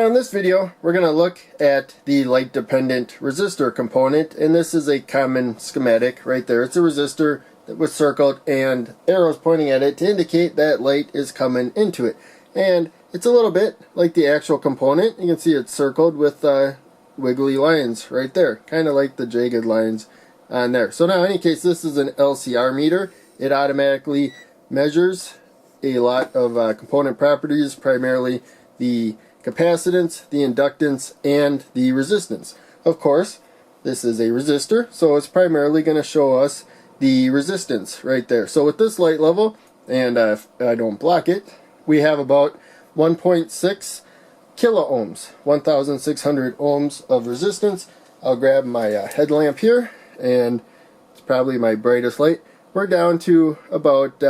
in this video, we're going to look at the light dependent resistor component, and this is a common schematic right there. It's a resistor that was circled and arrows pointing at it to indicate that light is coming into it. And it's a little bit like the actual component. You can see it's circled with wiggly lines right there, kind of like the jagged lines on there. So now in any case, this is an LCR meter. It automatically measures a lot of component properties, primarily the capacitance, the inductance, and the resistance. Of course, this is a resistor, so it's primarily going to show us the resistance right there. So with this light level, and if I don't block it, we have about 1.6 kilo ohms, 1,600 ohms of resistance. I'll grab my headlamp here, and it's probably my brightest light. We're down to about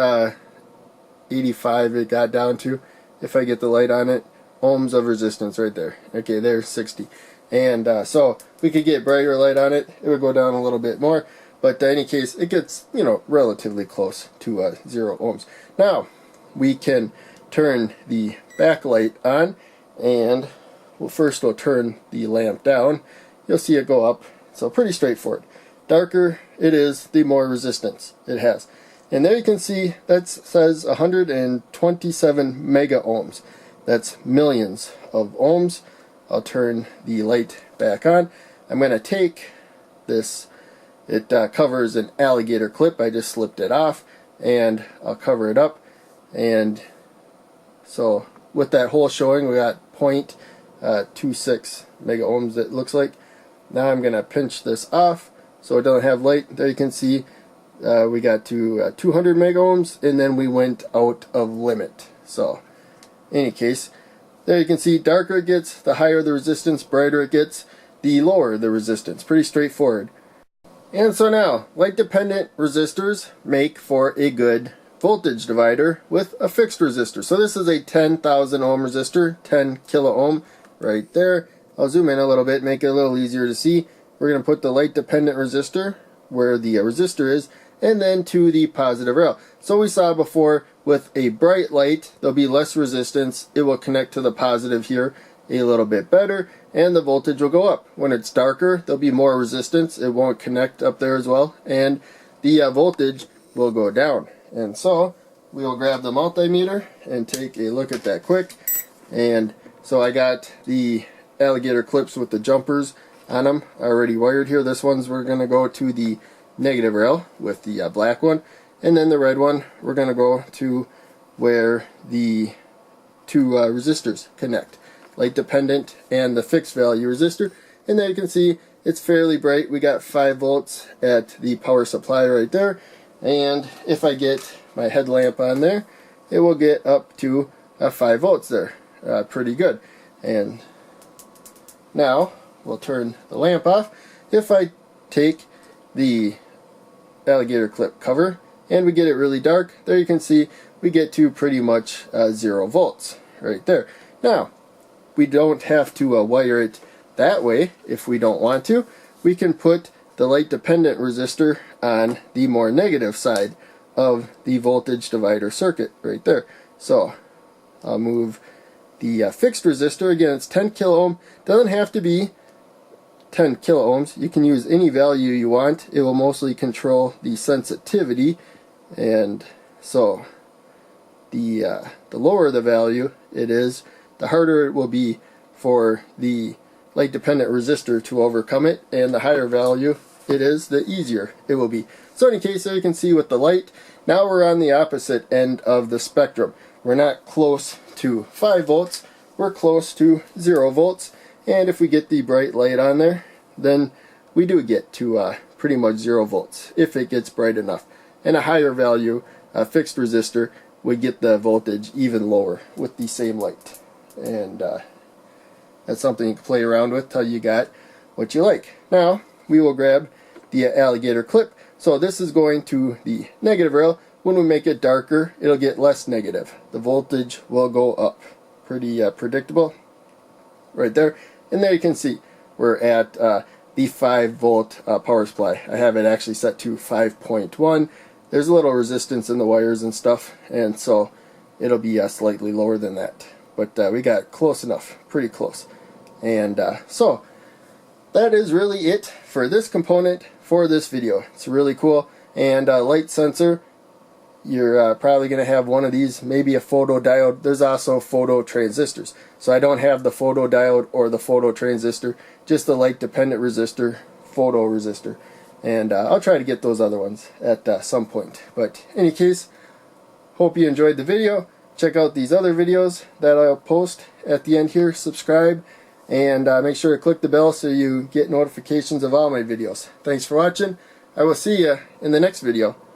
85 it got down to, if I get the light on it, ohms of resistance right there. Okay, there's 60. And so we could get brighter light on it, it would go down a little bit more, but in any case it gets, you know, relatively close to 0 ohms. Now we can turn the backlight on, and first we'll turn the lamp down. You'll see it go up, so pretty straightforward. Darker it is, the more resistance it has. And there you can see that says 127 mega ohms. That's millions of ohms. I'll turn the light back on. I'm going to take this, it covers an alligator clip. I just slipped it off, and I'll cover it up. And so with that hole showing, we got 0.26 mega ohms it looks like. Now I'm going to pinch this off so it doesn't have light. There you can see we got to 200 mega ohms, and then we went out of limit. So in any case, there you can see darker it gets, the higher the resistance, brighter it gets, the lower the resistance. Pretty straightforward. And so now, light dependent resistors make for a good voltage divider with a fixed resistor. So this is a 10,000 ohm resistor, 10 kilo ohm right there. I'll zoom in a little bit, make it a little easier to see. We're going to put the light dependent resistor where the resistor is, and then to the positive rail. So we saw before, with a bright light there'll be less resistance, it will connect to the positive here a little bit better, and the voltage will go up. When it's darker there'll be more resistance, it won't connect up there as well, and the voltage will go down. And so we'll grab the multimeter and take a look at that quick. And so I got the alligator clips with the jumpers on them already wired here. This one's we're going to go to the negative rail with the black one, and then the red one we're going to go to where the two resistors connect, light dependent and the fixed value resistor. And there you can see it's fairly bright. We got 5 volts at the power supply right there, and if I get my headlamp on there, it will get up to 5 volts there. Pretty good. And now we'll turn the lamp off. If I take the alligator clip cover and we get it really dark, there you can see we get to pretty much 0 volts right there. Now we don't have to wire it that way. If we don't want to, we can put the light dependent resistor on the more negative side of the voltage divider circuit right there. So I'll move the fixed resistor. Again, it's 10 kilo ohm. Doesn't have to be 10 kilo ohms. You can use any value you want. It will mostly control the sensitivity, and so the lower the value it is, the harder it will be for the light dependent resistor to overcome it, and the higher value it is, the easier it will be. So in any case, there you can see with the light, now we're on the opposite end of the spectrum. We're not close to 5 volts, we're close to 0 volts. And if we get the bright light on there, then we do get to pretty much 0 volts if it gets bright enough. And a higher value fixed resistor would get the voltage even lower with the same light. And that's something you can play around with till you got what you like. Now we will grab the alligator clip. So this is going to the negative rail. When we make it darker, it'll get less negative. The voltage will go up. Pretty predictable right there. And there you can see we're at the 5 volt power supply. I have it actually set to 5.1. There's a little resistance in the wires and stuff, and so it'll be slightly lower than that. but we got close enough, pretty close. And so that is really it for this component for this video. It's really cool. And light sensor, you're probably going to have one of these, maybe a photodiode. There's also photo transistors. So I don't have the photodiode or the photo transistor, just the light dependent resistor, photo resistor. And I'll try to get those other ones at some point. But in any case, hope you enjoyed the video. Check out these other videos that I'll post at the end here. Subscribe. And make sure to click the bell so you get notifications of all my videos. Thanks for watching. I will see you in the next video.